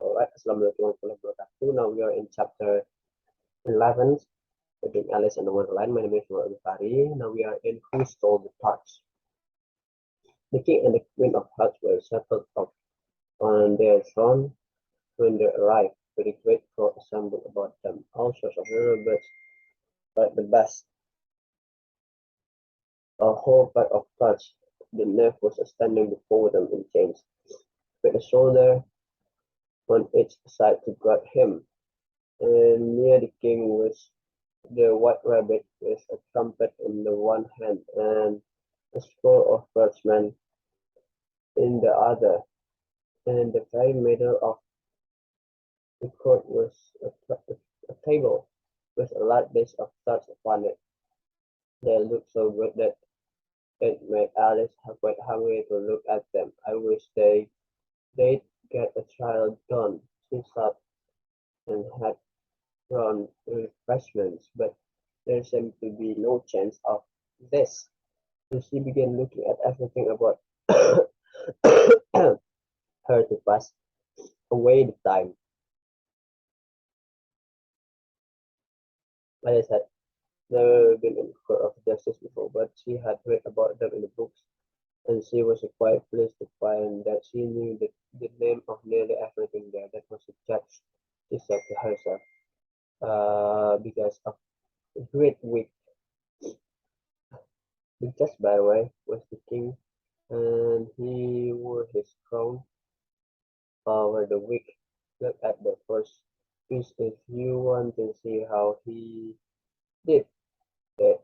Alright, Assalamualaikum warahmatullahi wabarakatuh. Now we are in chapter 11, between Alice and the Wonderland. My name is Gifari. Now we are in Who Stole the Tarts. The king and the queen of hearts were settled up on their throne when they arrived, with a great crowd assembled about them, all sorts of little birds, but the best. A whole pack of tarts. The nymph was standing before them in chains, with a soldier on each side to guard him. And near the king was the white rabbit with a trumpet in the one hand and a score of birdsmen in the other. And in the very middle of the court was a table with a large dish of tarts upon it. They looked so good that it made Alice quite hungry to look at them. I wish they'd get a trial done, she thought, and had run refreshments, but there seemed to be no chance of this. So she began looking at everything about her to pass away the time. Alice had never been in court of justice before, but she had read about them in the books, and she was quite pleased to find that she knew the name of nearly everything there. That was a judge, she said to herself, because of a great week. The judge, by the way, was the king, and he wore his crown over the week. Look at the first piece if you want to see how he did it.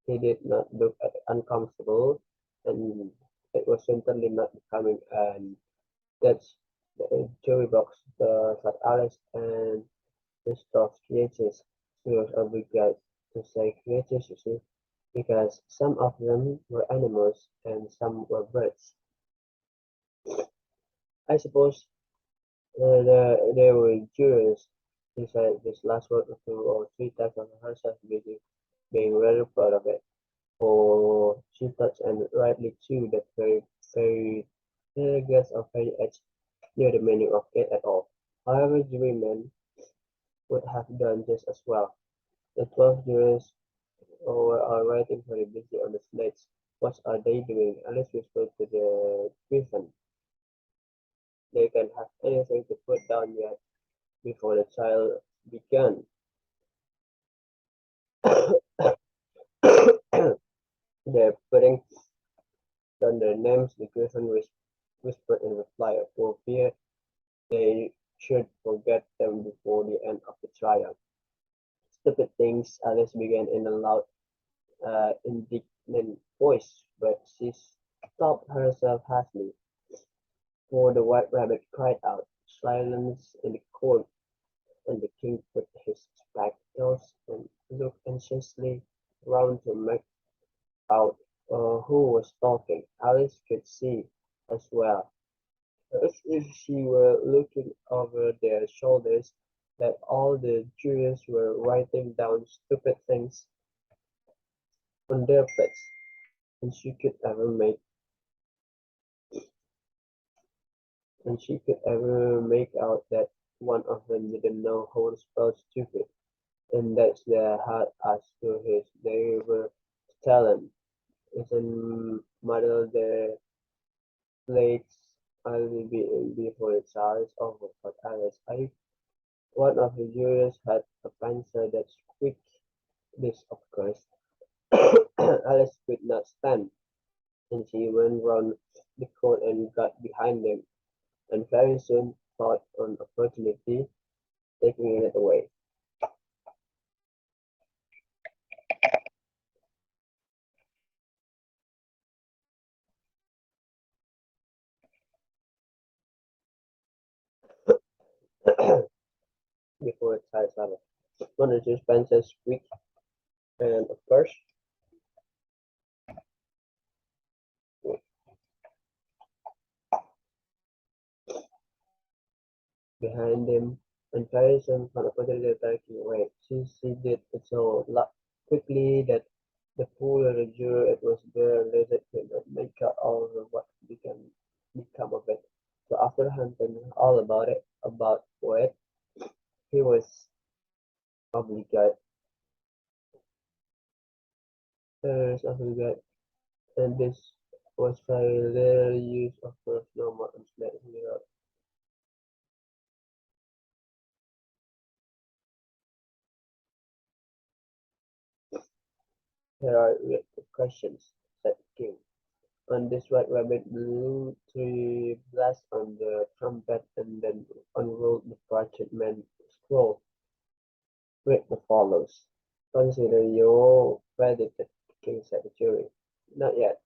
He did not look uncomfortable, and it was certainly not becoming. And that's the jury box, the flat Alice, and the stuffed creatures. She was obligated to say creatures, you see, because some of them were animals and some were birds. I suppose they were jurors. She said this last word 2 or 3 times of herself, being very proud of it. For she thought, and rightly too, that very guess of very edge knew the meaning of it at all. However, jurymen would have done just as well. The 12 jurors were all writing very busy on the slates. What are they doing? Alice whispered to the griffin. They can have anything to put down yet before the trial began. They're putting down their names, the griffin whispered in reply, for fear they should forget them before the end of the trial. Stupid things, Alice began in a loud, indignant voice, but she stopped herself hastily, for the white rabbit cried out. Silence in the court, and the king put his spectacles and looked anxiously round to make out who was talking. Alice could see as well, as if she were looking over their shoulders, that all the jurors were writing down stupid things on their plates, and she could ever make out that one of them didn't know how to spell stupid, and that's the hard as to his they were telling. Isn't muddle the plates I will be in before the trial is over, but Alice, one of the jurors had a pencil that squeaked. This, of course, Alice could not stand, and she went round the court and got behind them, and very soon thought on opportunity, taking it away. Before the trial started. One of the pencils squeaked, and of course, behind him, and very soon found opportunity taking away. She did it so quickly that the poor juror it was there later could not make out all of what become of it. So after Mr. Hampton all about it. He was obligate, obligate, and this was very little use of personal motives that he wrote. Here are the questions, said the king. On this white rabbit blew three blasts on the trumpet and then unrolled the parchment scroll. Read the follows. Consider your verdict, the king said to the jury. Not yet,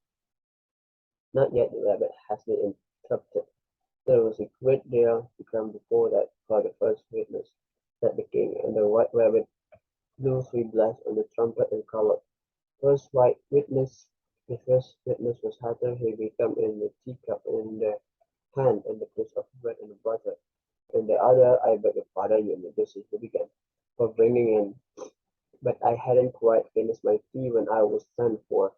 not yet, the rabbit has been interrupted. There was a great deal to come before that for the first witness, said the king, and the white rabbit blew three blasts on the trumpet and called. First white witness The first witness was Hatter. He became in the teacup in the hand and the piece of bread and butter. In the other, I beg your pardon, your majesty, he began, for bringing in, but I hadn't quite finished my tea when I was sent for.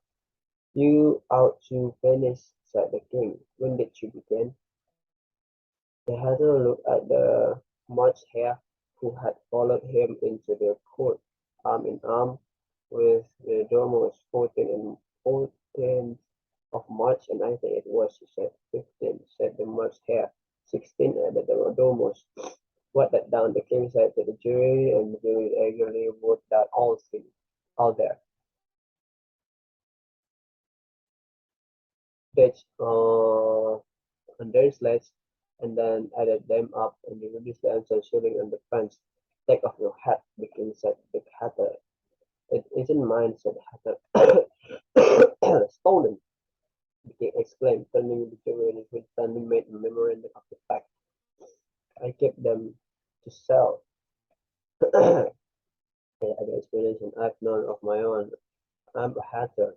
You ought to finish, said the king. When did you begin? The hatter looked at the March Hare, who had followed him into the court, arm in arm with the dormouse. 14th of March, and I think it was, she said. 15, said the March Hare. 16, added the dormouse. What that down, the king said to the jury, and the jury eagerly wrote down all three, all there. Dates on their slides, and then added them up, and they reduced the answer shooting on the fence. Take off your hat, the king said to the hatter. It isn't mine, said the hatter. Stolen, the king exclaimed, turning the jury and his standing made a memorandum of the fact. I kept them to sell. The other explanation I've known of my own. I'm a hatter.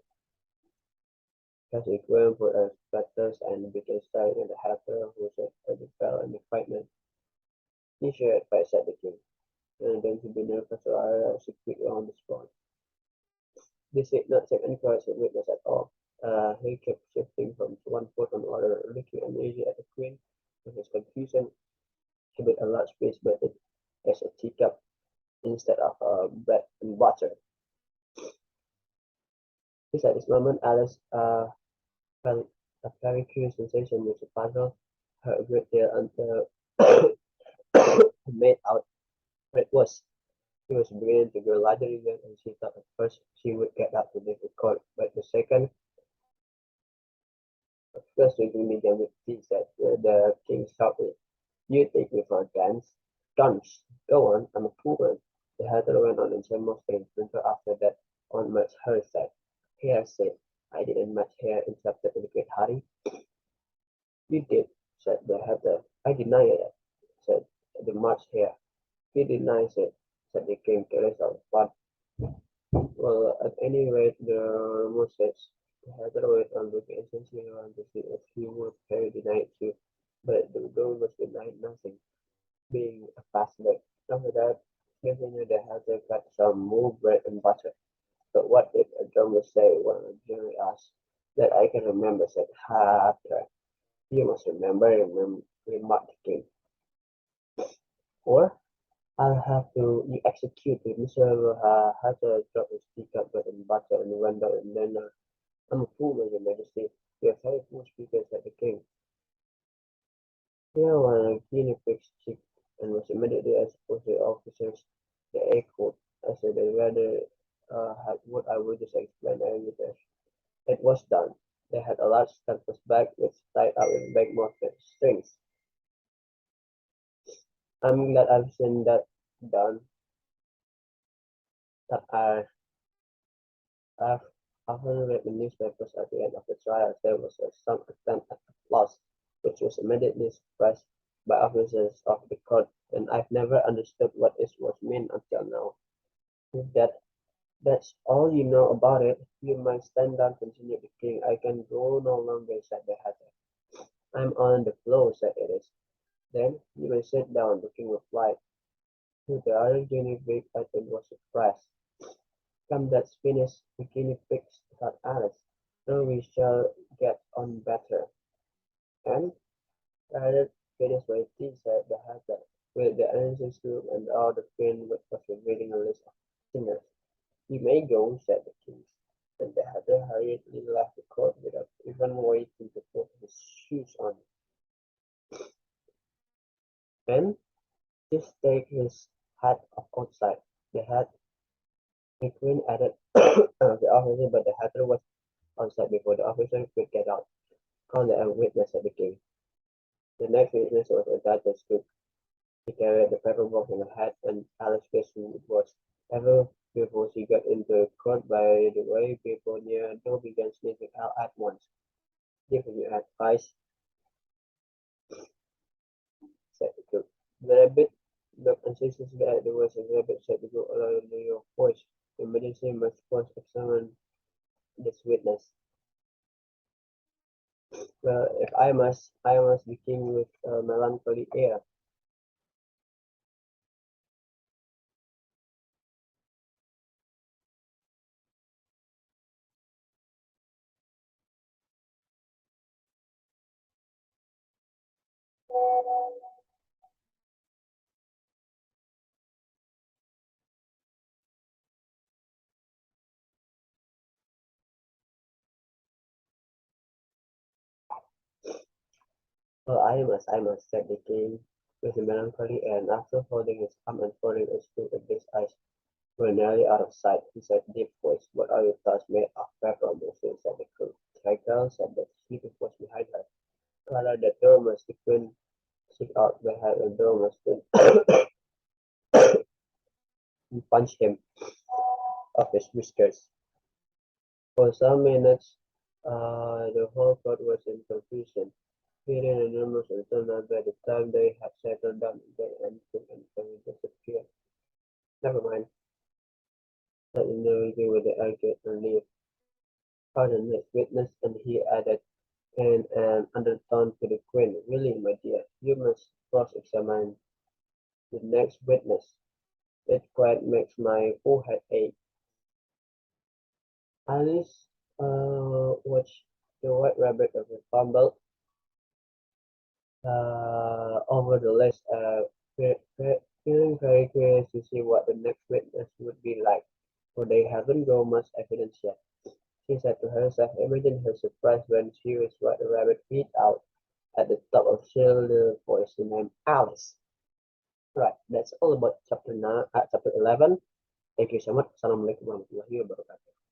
Has a grown for a specters and began staring at the hatter who said that he fell in excitement. You should, said the king. And then he be nervous, so I quickly on the spot. This did not seem encouraging witness at all. He kept shifting from one foot on another, looking uneasy at the queen. In his confusion, he made a large piece, but it as a teacup instead of bread and butter. Just at this moment, Alice felt a very curious sensation which puzzled her a great deal until he made out what it was. She was beginning to grow larger again, and she thought at first she would get up to leave the court, but the second first drinking began with tea, said the king shouted, You take me for a dance? Dance! Go on, I'm a poor man. The hatter went on in some things until after that on much her said. Here, said, I didn't much hair, interrupted in a great hurry. You did, said the hatter. I deny it, said the March Hare. He denies it, said the king, careless of what. Well, at any rate, the rumor says the hatter went on looking essentially around to see if he would carry deny it too, but the girl was denied nothing, being a fast leg. After that, Messenger the hatter cut some more bread and butter. But what did a drummer say when a jury asked? That I can remember, said Hatter. You must remember, remarked the king. Or I'll have to you execute it. Mr. Hatter dropped his teacup bread and butter and went out, and then I'm a fool, your majesty. You're a very fool speaker, said the king. Here one guinea pig's cheek, and was immediately exposed to the officers. The echoed. I said they rather had what I would just explain earlier. It was done. They had a large canvas bag which tied up with bag strings. I'm glad I've seen that done. That I've often read the newspapers at the end of the trial. There was some attempt at applause, which was immediately suppressed by officers of the court, and I've never understood what it was meant until now. If that's all you know about it, you might stand down, continued the king. I can go no longer, said the hatter. I'm on the floor, said Iris. Then you may sit down, the king replied. To the other guinea pig, I think was surprised. Come, that's finished, the guinea pigs, thought Alice. Now we shall get on better. And Venus Waiti said they had that with the announcers room and all the queen was reading a list of singers. "You may go," said the king, and the hatter hurriedly left the court without even waiting to put his shoes on. And just take his hat off outside. The queen added the officer, but the hatter was outside before the officer could get out. "Call a witness," said the king. The next witness was a Duchess cook. She carried the paperwork in her hat, and Alice guessed who it was. Ever before she got into court, by the way, people near the door began sniffing out at once. "Giving you advice," said the cook. The rabbit looked anxiously at the words, and the rabbit said to go louder your voice. Immediately must first examine this witness. "Well, if I must begin with a melancholy air." "Well, I must," said the king with a melancholy air, and after holding his arm and folding his foot with his eyes were nearly out of sight, he said, deep voice, "What are your thoughts made of pepper?" said the cook. Trigel said that the sleeping was behind her. Clara the dormouse, the queen shook out behind the dormouse and punched him off his whiskers. For some minutes, the whole court was in confusion. Gideon and Amos returned, and by the time they had settled down, they and Cook and Tommy disappeared. "Never mind," said the narrator with the argued and leave. "Pardon this witness," and he added in an undertone to the queen, "Really, my dear, you must cross-examine the next witness. It quite makes my forehead ache." Alice watched the white rabbit of the fumble over the list, feeling very curious to see what the next witness would be like, for they haven't got much evidence yet. She said to herself, imagine her surprise when she was what the rabbit beat out at the top of her little voice named Alice. Right, that's all about chapter 11. Thank you so much. Assalamualaikum warahmatullahi wabarakatuh.